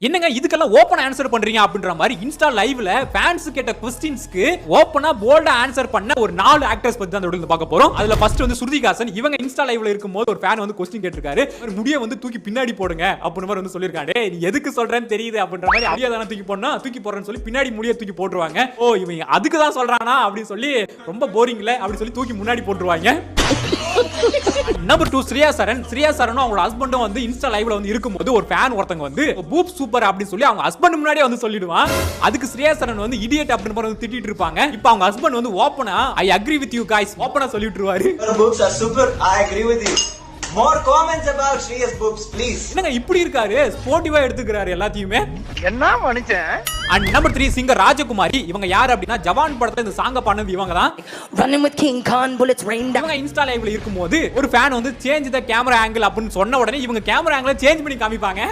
என்னங்க இதுக்கெல்லாம் open answer பண்றீங்க அப்படின்ற மாதிரி இன்ஸ்டா லைவ்ல ஃபேன்ஸ் கேட்ட क्वेश्चंसக்கு ஓபனா போல்டா ஆன்சர் பண்ண ஒரு 4 ஆக்டர்ஸ் பத்தி தான் அந்த வீடியோல பார்க்க போறோம். அதுல ஃபர்ஸ்ட் வந்து ஸ்ருதிகாசன். இவங்க இன்ஸ்டா லைவ்ல இருக்கும்போது ஒரு ஃபேன் வந்து क्वेश्चन கேட்டிருக்காரு. முடிய வந்து தூக்கி பின்னாடி போடுங்க அப்படின்ற மாதிரி வந்து சொல்லிருக்காங்க. டேய் நீ எதுக்கு சொல்றேன்னு தெரியுது அப்படின்ற மாதிரி அப்படியே தான தூக்கி போடணும். தூக்கி போடுறேன்னு சொல்லி பின்னாடி முடிய தூக்கி போட்டுருவாங்க. ஓ இவங்க அதுக்கு தான் சொல்றானா அப்படின்னு சொல்லி ரொம்ப போரிங்ல அப்படி சொல்லி தூக்கி முன்னாடி போட்டுருவாங்க. நம்பர் 2 ஸ்ரேயா சரண். ஸ்ரேயா சரணும் அவங்க ஹஸ்பண்டும் வந்து இன்ஸ்டா லைவ்ல வந்து இருக்கும்போது ஒரு ஃபேன் ஒருத்தங்க வந்து பூப் சூப்பர் அப்படின்னு சொல்லி அவங்க ஹஸ்பண்ட் முன்னாடியே வந்து சொல்லிடுவான். அதுக்கு ஸ்ரேயா சரண் வந்து இடியட் அப்படின்னு வந்து திட்டிட்டு இருப்பாங்க. இப்போ அவங்க ஹஸ்பண்ட் வந்து ஓபனா I agree with you guys ஓபனா சொல்லிட்டுருவாரு. Your boobs are super. I agree with you. More comments about Shreya's boobs, please. என்னங்க இப்படி இருக்காரு, ஸ்போர்ட்டிவா எடுத்துக்கிறாரு எல்லாத்தையுமே. என்ன மனுஷன். அண்ட் நம்பர் 3 சிங்கர் ராஜகுமாரி. இவங்க யார் அப்படின்னா ஜவான் படத்துல இந்த சாங்க பாடுனது இவங்க தான். Running with King Khan, bullets rain down. இவங்க இன்ஸ்டா லைவ்ல இருக்கும்போது ஒரு ஃபேன் வந்து சேஞ்ச் தி கேமரா ஆங்கிள் அப்படின்னு சொன்ன உடனே இவங்க கேமரா ஆங்கிளை சேஞ்ச் பண்ணி காமிப்பாங்க.